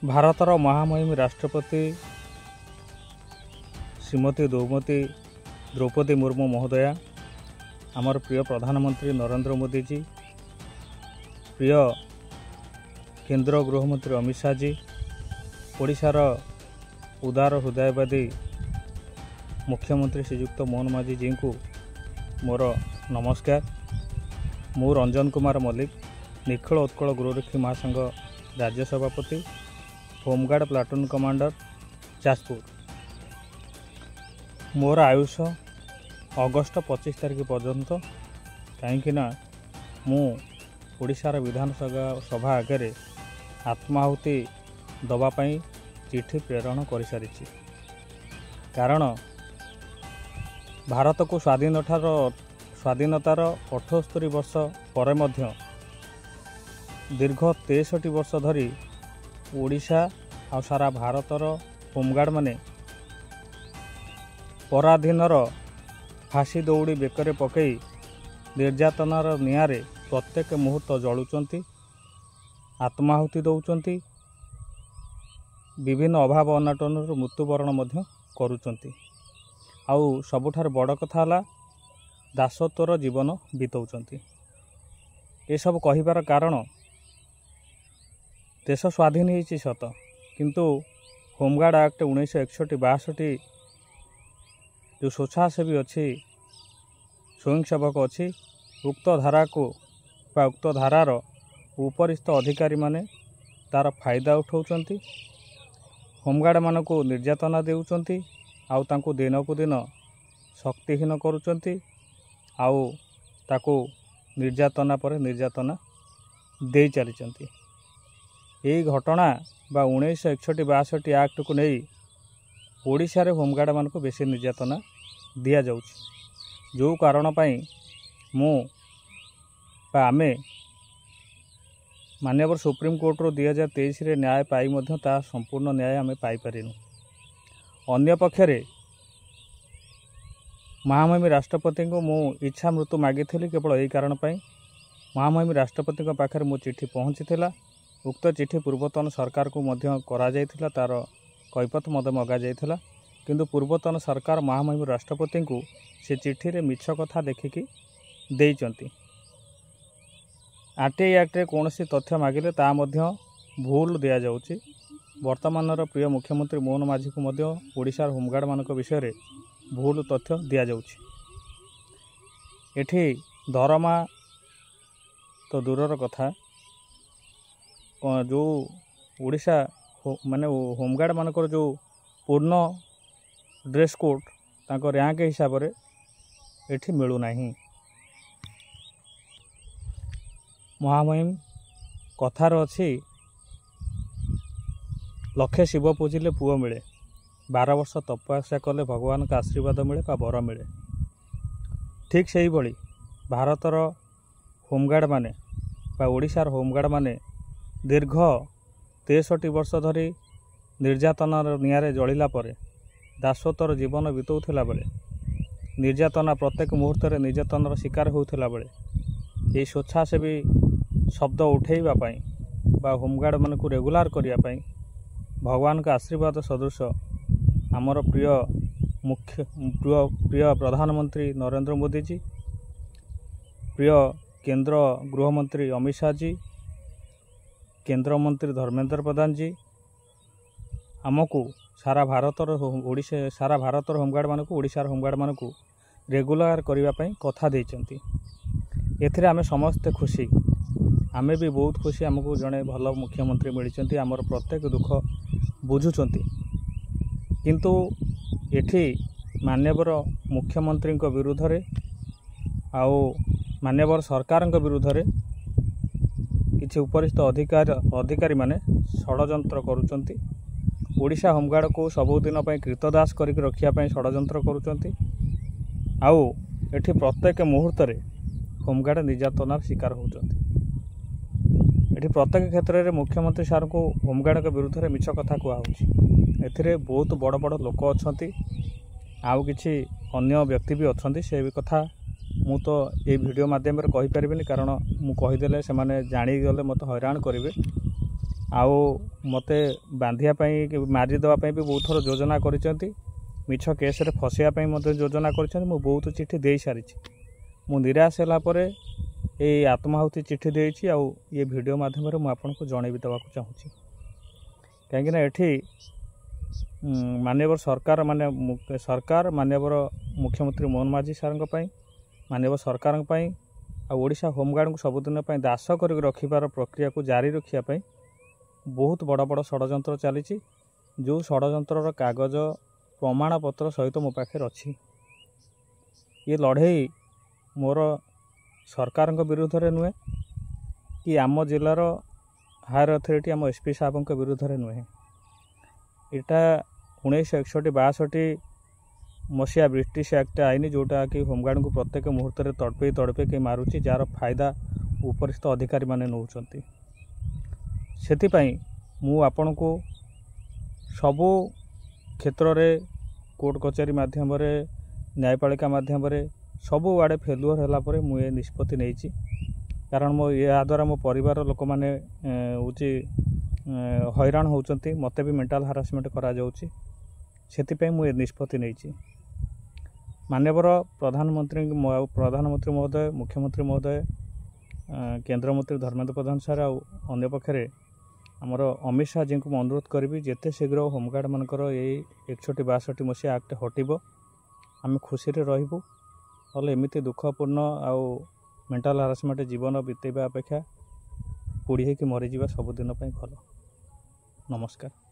ଭାରତର ମହାମହିମ ରାଷ୍ଟ୍ରପତି ଶ୍ରୀମତୀ ଦ୍ରୌପଦୀ ମୁର୍ମୁ ମହୋଦୟା, ଆମର ପ୍ରିୟ ପ୍ରଧାନମନ୍ତ୍ରୀ ନରେନ୍ଦ୍ର ମୋଦିଜୀ, ପ୍ରିୟ କେନ୍ଦ୍ର ଗୃହମନ୍ତ୍ରୀ ଅମିତ ଶାହାଜୀ, ଓଡ଼ିଶାର ଉଦାର ହୃଦୟବାଦୀ ମୁଖ୍ୟମନ୍ତ୍ରୀ ଶ୍ରୀଯୁକ୍ତ ମୋହନ ମାଝୀଜୀଙ୍କୁ ମୋର ନମସ୍କାର। ମୁଁ ରଞ୍ଜନ କୁମାର ମଲ୍ଲିକ, ନିଖିଳ ଉତ୍କଳ ଗୃହରକ୍ଷୀ ମହାସଂଘ ରାଜ୍ୟ ସଭାପତି, ହୋମଗାର୍ଡ଼ ପ୍ଲାଟୁନ୍ କମାଣ୍ଡର, ଯାଜପୁର। ମୋର ଆୟୁଷ ଅଗଷ୍ଟ 25 ତାରିଖ ପର୍ଯ୍ୟନ୍ତ, କାହିଁକିନା ମୁଁ ଓଡ଼ିଶାର ବିଧାନସଭା ଆଗରେ ଆତ୍ମାହୁତି ଦେବା ପାଇଁ ଚିଠି ପ୍ରେରଣ କରିସାରିଛି। କାରଣ ଭାରତକୁ ସ୍ୱାଧୀନତାର 78 ବର୍ଷ ପରେ ମଧ୍ୟ ଦୀର୍ଘ 63 ବର୍ଷ ଧରି ଓଡ଼ିଶା ଆଉ ସାରା ଭାରତର ହୋମଗାର୍ଡ଼ମାନେ ପରାଧୀନର ଫାଶୀ ଦଉଡ଼ି ବେକରେ ପକାଇ ନିର୍ଯାତନାର ନିଆଁରେ ପ୍ରତ୍ୟେକ ମୁହୂର୍ତ୍ତ ଜଳୁଛନ୍ତି, ଆତ୍ମାହୁତି ଦେଉଛନ୍ତି, ବିଭିନ୍ନ ଅଭାବ ଅନାଟନରୁ ମୃତ୍ୟୁବରଣ ମଧ୍ୟ କରୁଛନ୍ତି। ଆଉ ସବୁଠାରୁ ବଡ଼ କଥା ହେଲା ଦାସତ୍ୱର ଜୀବନ ବିତାଉଛନ୍ତି। ଏସବୁ କହିବାର କାରଣ, ଦେଶ ସ୍ୱାଧୀନ ହେଇଛି ସତ, କିନ୍ତୁ ହୋମଗାର୍ଡ଼ ଆକ୍ଟ 1961-62 ଯେଉଁ ସ୍ୱେଚ୍ଛାସେବୀ ଅଛି, ସ୍ୱୟଂସେବକ ଅଛି, ଉକ୍ତ ଧାରାର ଉପରିସ୍ଥ ଅଧିକାରୀମାନେ ତା'ର ଫାଇଦା ଉଠାଉଛନ୍ତି, ହୋମଗାର୍ଡ଼ମାନଙ୍କୁ ନିର୍ଯାତନା ଦେଉଛନ୍ତି, ଆଉ ତାଙ୍କୁ ଦିନକୁ ଦିନ ଶକ୍ତିହୀନ କରୁଛନ୍ତି, ଆଉ ତାକୁ ନିର୍ଯାତନା ପରେ ନିର୍ଯାତନା ଦେଇ ଚାଲିଛନ୍ତି। ଏହି ଘଟଣା ବା 1961-62 ଆକ୍ଟକୁ ନେଇ ଓଡ଼ିଶାରେ ହୋମଗାର୍ଡ଼ମାନଙ୍କୁ ବେଶୀ ନିର୍ଯାତନା ଦିଆଯାଉଛି। ଯେଉଁ କାରଣ ପାଇଁ ଆମେ ମାନ୍ୟବର ସୁପ୍ରିମକୋର୍ଟରୁ 2023ରେ ନ୍ୟାୟ ପାଇ ମଧ୍ୟ ତାହା ସମ୍ପୂର୍ଣ୍ଣ ନ୍ୟାୟ ଆମେ ପାଇପାରିନୁ। ଅନ୍ୟପକ୍ଷରେ ମହାମହିମ ରାଷ୍ଟ୍ରପତିଙ୍କୁ ମୁଁ ଇଚ୍ଛା ମୃତ୍ୟୁ ମାଗିଥିଲି କେବଳ ଏହି କାରଣ ପାଇଁ। ମହାମହିମ ରାଷ୍ଟ୍ରପତିଙ୍କ ପାଖରେ ମୋ ଚିଠି ପହଞ୍ଚିଥିଲା। ଉକ୍ତ ଚିଠି ପୂର୍ବତନ ସରକାରକୁ ମଧ୍ୟ କରାଯାଇଥିଲା, ତା'ର କୈଫିୟତ ମଧ୍ୟ ମଗାଯାଇଥିଲା, କିନ୍ତୁ ପୂର୍ବତନ ସରକାର ମହାମହିମ ରାଷ୍ଟ୍ରପତିଙ୍କୁ ସେ ଚିଠିରେ ମିଛ କଥା ଦେଖିକି ଦେଇଛନ୍ତି। RTI ଆକ୍ଟରେ କୌଣସି ତଥ୍ୟ ମାଗିଲେ ତାହା ମଧ୍ୟ ଭୁଲ ଦିଆଯାଉଛି। ବର୍ତ୍ତମାନର ପ୍ରିୟ ମୁଖ୍ୟମନ୍ତ୍ରୀ ମୋହନ ମାଝୀଙ୍କୁ ମଧ୍ୟ ଓଡ଼ିଶାର ହୋମଗାର୍ଡ଼ମାନଙ୍କ ବିଷୟରେ ଭୁଲ ତଥ୍ୟ ଦିଆଯାଉଛି। ଏଠି ଦରମା ତ ଦୂରର କଥା, ଯେଉଁ ଓଡ଼ିଶା ହୋମଗାର୍ଡ଼ମାନଙ୍କର ଯେଉଁ ପୂର୍ଣ୍ଣ ଡ୍ରେସ୍ କୋଡ଼୍ ତାଙ୍କ ର୍ୟାଙ୍କ ହିସାବରେ ଏଠି ମିଳୁନାହିଁ। ମହାମହିମ କଥାର ଅଛି, ଲକ୍ଷେ ଶିବ ପୂଜିଲେ ପୁଅ ମିଳେ, 12 ବର୍ଷ ତପସ୍ୟା କଲେ ଭଗବାନଙ୍କ ଆଶୀର୍ବାଦ ମିଳେ ବା ବର ମିଳେ। ଠିକ୍ ସେହିଭଳି ଭାରତର ହୋମଗାର୍ଡ଼ମାନେ ବା ଓଡ଼ିଶାର ହୋମଗାର୍ଡ଼ମାନେ ଦୀର୍ଘ 63 ବର୍ଷ ଧରି ନିର୍ଯାତନାର ନିଆଁରେ ଜଳିଲା ପରେ, ଦାସତ୍ୱର ଜୀବନ ବିତାଉଥିଲା ବେଳେ, ନିର୍ଯାତନା ପ୍ରତ୍ୟେକ ମୁହୂର୍ତ୍ତରେ ନିର୍ଯାତନାର ଶିକାର ହେଉଥିଲା ବେଳେ, ଏହି ସ୍ୱେଚ୍ଛାସେବୀ ଶବ୍ଦ ଉଠାଇବା ପାଇଁ ବା ହୋମଗାର୍ଡ଼ମାନଙ୍କୁ ରେଗୁଲାର କରିବା ପାଇଁ ଭଗବାନଙ୍କ ଆଶୀର୍ବାଦ ସଦୃଶ ଆମର ପ୍ରିୟ ପ୍ରଧାନମନ୍ତ୍ରୀ ନରେନ୍ଦ୍ର ମୋଦିଜୀ, ପ୍ରିୟ କେନ୍ଦ୍ର ଗୃହମନ୍ତ୍ରୀ ଅମିତ ଶାହାଜୀ, କେନ୍ଦ୍ରମନ୍ତ୍ରୀ ଧର୍ମେନ୍ଦ୍ର ପ୍ରଧାନଜୀ ଆମକୁ ସାରା ଭାରତର ହୋମଗାର୍ଡ଼ମାନଙ୍କୁ, ଓଡ଼ିଶାର ହୋମଗାର୍ଡ଼ମାନଙ୍କୁ ରେଗୁଲାର କରିବା ପାଇଁ କଥା ଦେଇଛନ୍ତି। ଏଥିରେ ଆମେ ସମସ୍ତେ ଖୁସି, ଆମେ ବି ବହୁତ ଖୁସି। ଆମକୁ ଜଣେ ଭଲ ମୁଖ୍ୟମନ୍ତ୍ରୀ ମିଳିଛନ୍ତି, ଆମର ପ୍ରତ୍ୟେକ ଦୁଃଖ ବୁଝୁଛନ୍ତି। କିନ୍ତୁ ଏଠି ମାନ୍ୟବର ମୁଖ୍ୟମନ୍ତ୍ରୀଙ୍କ ବିରୁଦ୍ଧରେ ଆଉ ମାନ୍ୟବର ସରକାରଙ୍କ ବିରୁଦ୍ଧରେ କିଛି ଉପରିସ୍ଥ ଅଧିକାରୀମାନେ ଷଡ଼ଯନ୍ତ୍ର କରୁଛନ୍ତି। ଓଡ଼ିଶା ହୋମଗାର୍ଡ଼କୁ ସବୁଦିନ ପାଇଁ କ୍ରୀତଦାସ କରିକି ରଖିବା ପାଇଁ ଷଡ଼ଯନ୍ତ୍ର କରୁଛନ୍ତି। ଆଉ ଏଠି ପ୍ରତ୍ୟେକ ମୁହୂର୍ତ୍ତରେ ହୋମଗାର୍ଡ଼ ନିର୍ଯାତନାର ଶିକାର ହେଉଛନ୍ତି। ଏଠି ପ୍ରତ୍ୟେକ କ୍ଷେତ୍ରରେ ମୁଖ୍ୟମନ୍ତ୍ରୀ ସାର୍ଙ୍କୁ ହୋମଗାର୍ଡ଼ଙ୍କ ବିରୁଦ୍ଧରେ ମିଛ କଥା କୁହାହେଉଛି। ଏଥିରେ ବହୁତ ବଡ଼ ବଡ଼ ଲୋକ ଅଛନ୍ତି, ଆଉ କିଛି ଅନ୍ୟ ବ୍ୟକ୍ତି ବି ଅଛନ୍ତି। ସେ କଥା ମୁଁ ତ ଏଇ ଭିଡ଼ିଓ ମାଧ୍ୟମରେ କହିପାରିବିନି, କାରଣ ମୁଁ କହିଦେଲେ ସେମାନେ ଜାଣିଗଲେ ମୋତେ ହଇରାଣ କରିବେ। आउ मते बांधिया मारिदेवा भी बहुत थर योजना कर मिछ केस रे फसैया मत योजना कर बहुत चिठी दे सारी मु निराश होगापर ये आत्माहुति चिठी देती आउ ये वीडियो माध्यम मुझे आपको जनईबी देवाक चाहूँगी कहीं एठी माननीय सरकार सरकार माननीय मुख्यमंत्री मोहन माझी सार माननीय सरकार ओडिशा होमगार्ड को सबुदिन दास कर रखार प्रक्रिया को जारी रखापी बहुत बड़ बड़ षड्यंत्र चली जो षड्यंत्र कागज प्रमाणपत्र सहित मो पाखे अच्छी ये लड़े मोर सरकार विरुद्ध रे नुहे कि आम जिलार हायर अथॉरिटी आम एसपी साहब विरुद्ध रे नुहे यहाँ 1961-62 मसीहा ब्रिटिश एक्ट आईन जोटा कि होमगार्ड को प्रत्येक मुहूर्त में तड़पे तड़पे के मारुची जार फायदा उपरिस्थ अधिकारी माने नौचंती से मु आपण को सबू क्षेत्र रे कोर्ट कचेरी माध्यम न्यायपालिका माध्यम सबू आड़े फेलुअर है मुझे निष्पत्ति नहीं कारण मो या द्वारा मो परिवार लोक मैंने हैरान होती मत भी मेंटल हारासमेंट करा जाउची से मुझे निष्पत्ति नहीं माननीय प्रधानमंत्री महोदय मुख्यमंत्री महोदय केंद्र मंत्री धर्मेंद्र प्रधान सार अन्य पक्षरे आमर अमित शाह जी को अनुरोध करी जिते शीघ्र होमगार्ड मानकर ये 61-62 मसीहा एक्ट हटब आम खुशी रही एमती दुखपूर्ण आउ मेंटल हारासमेंट जीवन बीतेवा अपेक्षा पोड़ी होकि मरीजा सबुदिन भल। नमस्कार।